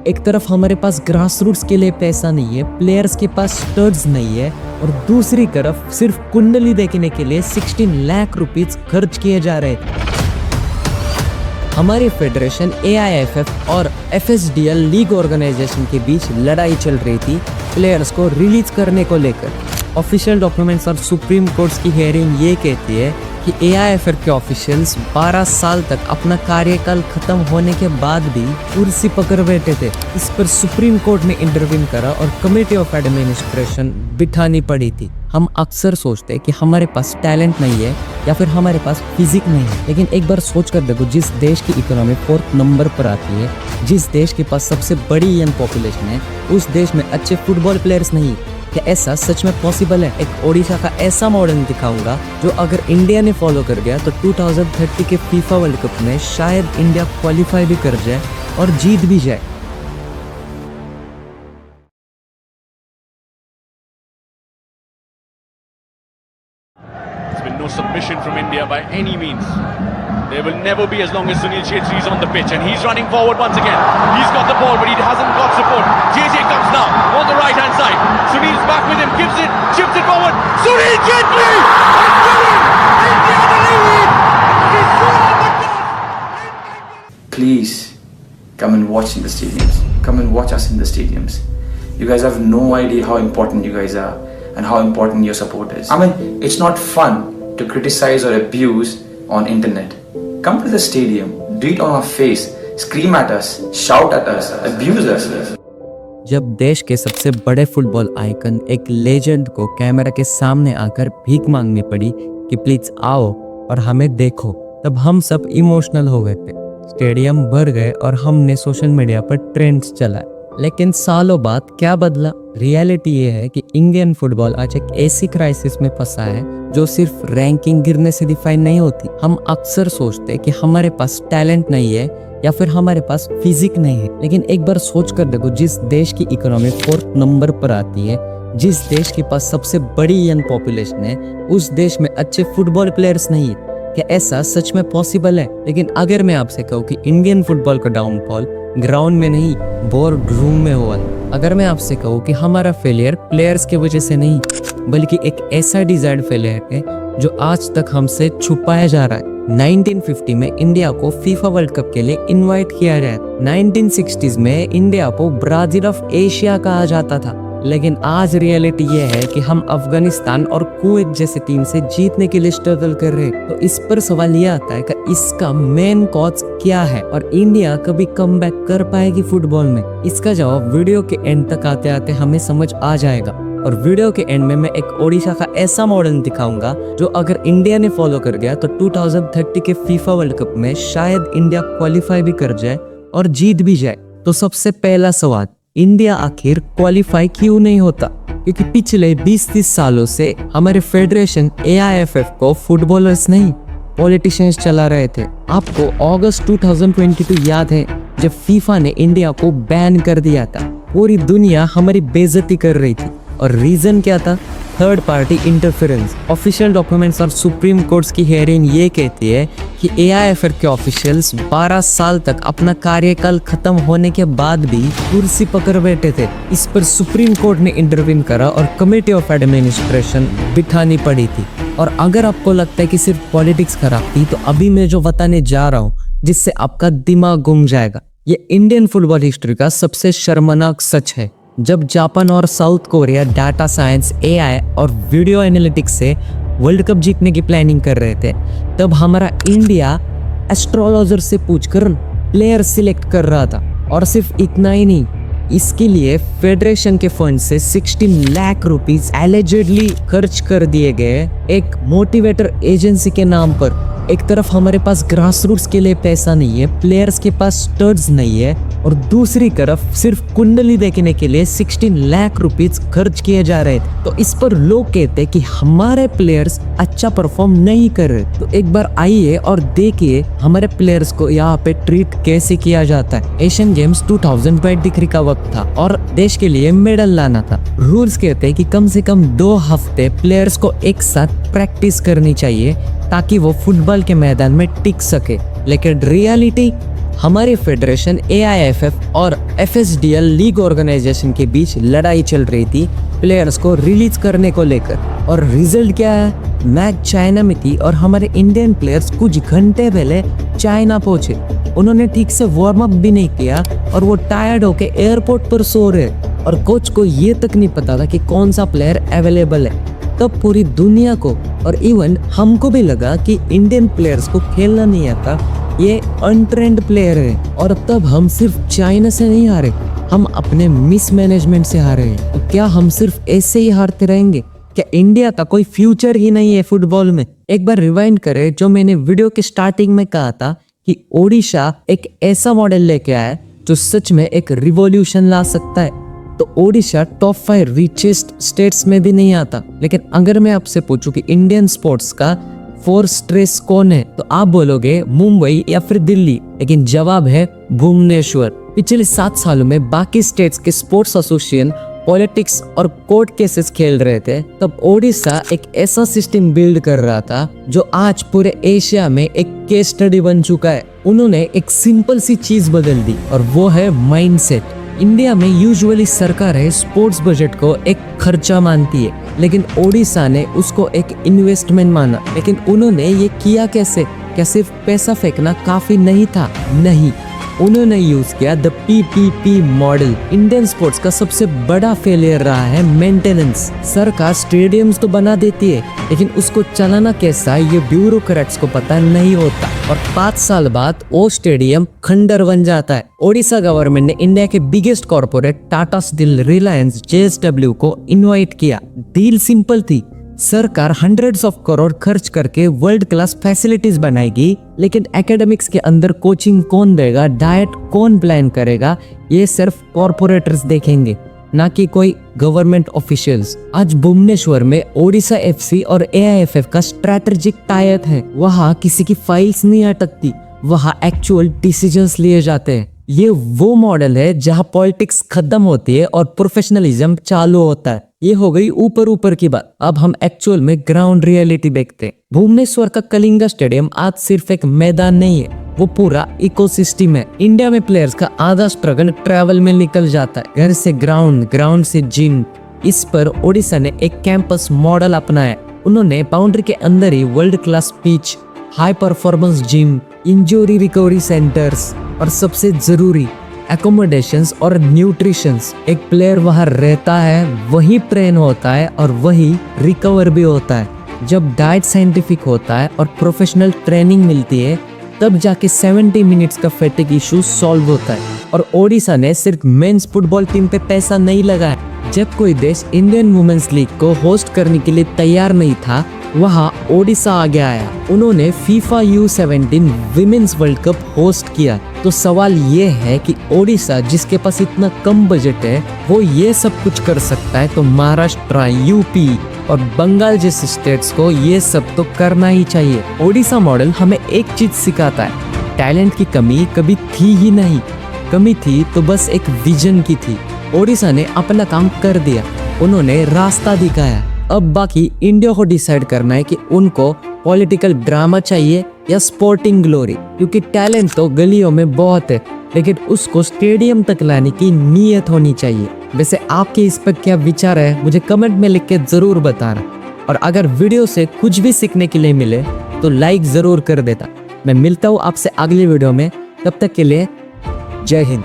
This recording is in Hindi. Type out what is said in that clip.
एक तरफ हमारे पास ग्रास रूट्स के लिए पैसा नहीं है, प्लेयर्स के पास स्टड्स नहीं है, और दूसरी तरफ सिर्फ कुंडली देखने के लिए 16 लाख रुपीज खर्च किए जा रहे थे। हमारी फेडरेशन AIFF और FSDL लीग ऑर्गेनाइजेशन के बीच लड़ाई चल रही थी प्लेयर्स को रिलीज करने को लेकर। ऑफिशियल डॉक्यूमेंट्स और सुप्रीम कोर्ट की हियरिंग ये कहती है कि AIFF के ऑफिशियल्स 12 साल तक अपना कार्यकाल खत्म होने के बाद भी कुर्सी पकड़ बैठे थे। इस पर सुप्रीम कोर्ट ने इंटरवीन करा और कमेटी ऑफ एडमिनिस्ट्रेशन बिठानी पड़ी थी। हम अक्सर सोचते हैं कि हमारे पास टैलेंट नहीं है या फिर हमारे पास फिजिक नहीं है, लेकिन एक बार सोच कर देखो, जिस देश की इकोनॉमी 4th नंबर पर आती है, जिस देश के पास सबसे बड़ी यंग पॉपुलेशन है, उस देश में अच्छे फुटबॉल प्लेयर्स नहीं। क्या ऐसा सच में पॉसिबल है? एक ओडिशा का ऐसा मॉडल दिखाऊंगा जो अगर इंडिया ने फॉलो कर गया तो 2030 के फीफा वर्ल्ड कप में शायद इंडिया क्वालिफाई भी कर जाए और जीत भी जाए। There's been no submission from India by any means. There will never be as long as Sunil Chhetri is on the pitch, and he's running forward once again. He's got the ball, but he hasn't got support. JJ comes now on the right hand side. Sunil's back with him, gives it, chips it forward. Sunil Chhetri has done it! India the lead! He scored the goal! Please come and watch in the stadiums. Come and watch us in the stadiums. You guys have no idea how important you guys are and how important your support is. I mean, it's not fun to criticize or abuse on internet. Come to the stadium, do it on our face, scream at us, shout at us, abuse us. जब देश के सबसे बड़े फुटबॉल आइकन एक लेजेंड को कैमरा के सामने आकर भीख मांगनी पड़ी कि प्लीज आओ और हमें देखो, तब हम सब इमोशनल हो गए थे। स्टेडियम भर गए और हमने सोशल मीडिया पर ट्रेंड्स चलाए। लेकिन सालों बाद क्या बदला? रियलिटी ये है कि इंडियन फुटबॉल आज एक ऐसी क्राइसिस में फंसा है जो सिर्फ रैंकिंग गिरने से डिफाइन नहीं होती। हम अक्सर सोचते हैं कि हमारे पास टैलेंट नहीं है या फिर हमारे पास फिजिक नहीं है, लेकिन एक बार सोच कर देखो, जिस देश की इकोनॉमी 4th नंबर पर आती है, जिस देश के पास सबसे बड़ी यंग पॉपुलेशन है, उस देश में अच्छे फुटबॉल प्लेयर्स नहीं है। क्या ऐसा सच में पॉसिबल है? लेकिन अगर मैं आपसे कहूँ कि इंडियन फुटबॉल का डाउनफॉल ग्राउंड में नहीं, बोर्ड रूम में हुआ है, अगर मैं आपसे कहूँ कि हमारा फेलियर प्लेयर्स की वजह से नहीं, बल्कि एक ऐसा डिजायर्ड फेलियर है जो आज तक हमसे छुपाया जा रहा है। 1950 में इंडिया को फीफा वर्ल्ड कप के लिए इनवाइट किया गया। 1960s में इंडिया को ब्राजील ऑफ एशिया कहा जाता था, लेकिन आज रियलिटी ये है कि हम अफगानिस्तान और कुवैत जैसे टीम से जीतने के लिए स्ट्रगल कर रहे हैं। तो इस पर सवाल ये आता है कि इसका मेन कॉज क्या है और इंडिया कभी कमबैक कर पाएगी फुटबॉल में? इसका जवाब वीडियो के एंड तक आते आते हमें समझ आ जाएगा। और वीडियो के एंड में मैं एक ओडिशा का ऐसा मॉडल दिखाऊंगा जो अगर इंडिया ने फॉलो कर गया तो 2030 के फीफा वर्ल्ड कप में शायद इंडिया क्वालिफाई भी कर जाए और जीत भी जाए। तो सबसे पहला सवाल, इंडिया आखिर क्वालिफाई क्यों नहीं होता? क्योंकि पिछले 20-30 सालों से हमारे फेडरेशन AIFF को फुटबॉलर्स नहीं, पॉलिटिशियंस चला रहे थे। आपको अगस्त 2022 याद है जब फीफा ने इंडिया को बैन कर दिया था? पूरी दुनिया हमारी बेइज्जती कर रही थी और रीजन क्या था? Third party interference. Official documents और सुप्रीम कोर्ट की हियरिंग ये कहती है कि AIFF के ऑफिशियल्स 12 साल तक अपना कार्यकाल खत्म होने के बाद भी कुर्सी पकड़ बैठे थे। इस पर सुप्रीम कोर्ट ने इंटरवीन करा और कमेटी ऑफ एडमिनिस्ट्रेशन बिठानी पड़ी थी। और अगर आपको लगता है कि सिर्फ पॉलिटिक्स खराब थी, तो अभी मैं जो बताने जा रहा हूँ जिससे आपका दिमाग घूम जाएगा, ये इंडियन फुटबॉल हिस्ट्री का सबसे शर्मनाक सच है। जब जापान और south Korea data science, AI और वीडियो एनालिटिक्स से वर्ल्ड कप जीतने की प्लानिंग कर रहे थे, तब हमारा इंडिया एस्ट्रोलॉजर से पूछकर प्लेयर सिलेक्ट कर रहा था। और सिर्फ इतना ही नहीं, इसके लिए फेडरेशन के फंड से 16 लाख रुपीस एलिजिडली खर्च कर दिए गए एक मोटिवेटर एजेंसी के नाम पर। एक तरफ हमारे पास ग्रास रूट्स के लिए पैसा नहीं है, प्लेयर्स के पास स्टड्स नहीं है, और दूसरी तरफ सिर्फ कुंडली देखने के लिए 16 लाख रुपीस खर्च किए जा रहे थे। तो इस पर लोग कहते हैं कि हमारे प्लेयर्स अच्छा परफॉर्म नहीं कर रहे। तो एक बार आइए और देखिए हमारे प्लेयर्स को यहाँ पे ट्रीट कैसे किया जाता है। एशियन गेम्स 2023 का वक्त था और देश के लिए मेडल लाना था। रूल्स कहते हैं कि कम से कम 2 हफ्ते प्लेयर्स को एक साथ प्रैक्टिस करनी चाहिए ताकि वो फुटबॉल के मैदान में टिक सके। लेकिन रियलिटी, हमारी फेडरेशन AIFF और FSDL लीग ऑर्गेनाइजेशन के बीच लड़ाई चल रही थी प्लेयर्स को रिलीज करने को लेकर। और रिजल्ट क्या है? मैच चाइना में थी और हमारे इंडियन प्लेयर्स कुछ घंटे पहले चाइना पहुंचे। उन्होंने ठीक से वार्म अप भी नहीं किया और वो टायर्ड होके एयरपोर्ट पर सो रहे, और कोच को ये तक नहीं पता था कि कौन सा प्लेयर अवेलेबल है। तब पूरी दुनिया को और इवन हमको भी लगा कि इंडियन प्लेयर्स को खेलना नहीं आता, ये अनट्रेंड प्लेयर है। और तब हम सिर्फ चाइना से नहीं हारे, हम अपने मिसमैनेजमेंट से हारे हैं। तो क्या हम सिर्फ ऐसे ही हारते रहेंगे? क्या इंडिया का कोई फ्यूचर ही नहीं है फुटबॉल में? एक बार रिवाइंड करें जो मैंने वीडियो के स्टार्टिंग में कहा था कि ओडिशा एक ऐसा मॉडल लेके आया जो सच में एक रिवॉल्यूशन ला सकता है। तो ओडिशा टॉप 5 रिचेस्ट स्टेट्स में भी नहीं आता। लेकिन अगर मैं आपसे पूछूं कि इंडियन स्पोर्ट्स का 4 स्ट्रेस कौन है, तो आप बोलोगे मुंबई या फिर दिल्ली, लेकिन जवाब है भुवनेश्वर। पिछले 7 सालों में बाकी स्टेट्स के स्पोर्ट्स एसोसिएशन पॉलिटिक्स और कोर्ट केसेस खेल रहे थे, तब ओडिशा एक ऐसा सिस्टम बिल्ड कर रहा था जो आज पूरे एशिया में एक केस स्टडी बन चुका है। उन्होंने एक सिंपल सी चीज बदल दी और वो है माइंडसेट। इंडिया में यूजुअली सरकार है स्पोर्ट्स बजट को एक खर्चा मानती है, लेकिन ओडिशा ने उसको एक इन्वेस्टमेंट माना। लेकिन उन्होंने ये किया कैसे? क्या सिर्फ पैसा फेंकना काफी नहीं था? नहीं, उन्होंने यूज किया the PPP model. Indian sports का सबसे बड़ा फेलियर रहा है मेंटेनेंस। सरकार स्टेडियम्स तो बना देती है, लेकिन उसको चलाना कैसा ये ब्यूरोक्रेट्स को पता नहीं होता, और 5 साल बाद वो स्टेडियम खंडर बन जाता है। ओडिशा गवर्नमेंट ने इंडिया के biggest corporate Tata steel, Reliance, JSW को इनवाइट किया। डील सिंपल थी, सरकार hundreds of करोड़ खर्च करके वर्ल्ड क्लास फैसिलिटीज बनाएगी, लेकिन एकेडमिक्स के अंदर कोचिंग कौन देगा, डाइट कौन प्लान करेगा, ये सिर्फ कॉर्पोरेटर्स देखेंगे, ना कि कोई गवर्नमेंट ऑफिशियल्स। आज भुवनेश्वर में ओडिशा FC और AIFF का स्ट्रैटेजिक टाई-अप है। वहाँ किसी की फाइल्स नहीं अटकती, वहाँ एक्चुअल डिसीजंस लिए जाते हैं। ये वो मॉडल है जहाँ पॉलिटिक्स खत्म होती है और प्रोफेशनलिज्म चालू होता है। ये हो गई ऊपर ऊपर की बात। अब हम एक्चुअल में ग्राउंड रियलिटी देखते हैं। भुवनेश्वर का कलिंगा स्टेडियम आज सिर्फ एक मैदान नहीं है, वो पूरा इकोसिस्टम है। इंडिया में प्लेयर्स का आधा स्ट्रगल ट्रैवल में निकल जाता है, घर से ग्राउंड, ग्राउंड से जिम। इस पर ओडिशा ने एक कैंपस मॉडल अपनाया। उन्होंने बाउंड्री के अंदर ही world class pitch, high performance gym, injury recovery centres और सबसे जरूरी एकोमोडेशंस और न्यूट्रिशंस। एक प्लेयर वहाँ रहता है, वही ट्रेन होता है और वही रिकवर भी होता है। जब डाइट साइंटिफिक होता है और प्रोफेशनल ट्रेनिंग मिलती है, तब जाके 70 मिनट्स का फैटिग इशू सॉल्व होता है। और ओडिशा ने सिर्फ मेंस फुटबॉल टीम पे पैसा नहीं लगाया। जब कोई देश इंडियन वुमेन्स लीग को होस्ट करने के लिए तैयार नहीं था, वहाँ ओडिशा आगे आया। उन्होंने FIFA U17 women's world cup host किया। तो सवाल ये है कि ओडिशा, जिसके पास इतना कम बजट है, वो ये सब कुछ कर सकता है, तो महाराष्ट्र, UP और बंगाल जैसे स्टेट्स को ये सब तो करना ही चाहिए। ओडिशा मॉडल हमें एक चीज सिखाता है, टैलेंट की कमी कभी थी ही नहीं। कमी थी तो बस एक विजन की थी। ओडिशा ने अपना काम कर दिया, उन्होंने रास्ता दिखाया। अब बाकी इंडिया को डिसाइड करना है कि उनको पॉलिटिकल ड्रामा चाहिए या स्पोर्टिंग ग्लोरी, क्योंकि टैलेंट तो गलियों में बहुत है, लेकिन उसको स्टेडियम तक लाने की नीयत होनी चाहिए। वैसे आपके इस पर क्या विचार है, मुझे कमेंट में लिख के जरूर बताना। और अगर वीडियो से कुछ भी सीखने के लिए मिले तो लाइक जरूर कर देता। मैं मिलता हूँ आपसे अगली वीडियो में, तब तक के लिए जय हिंद।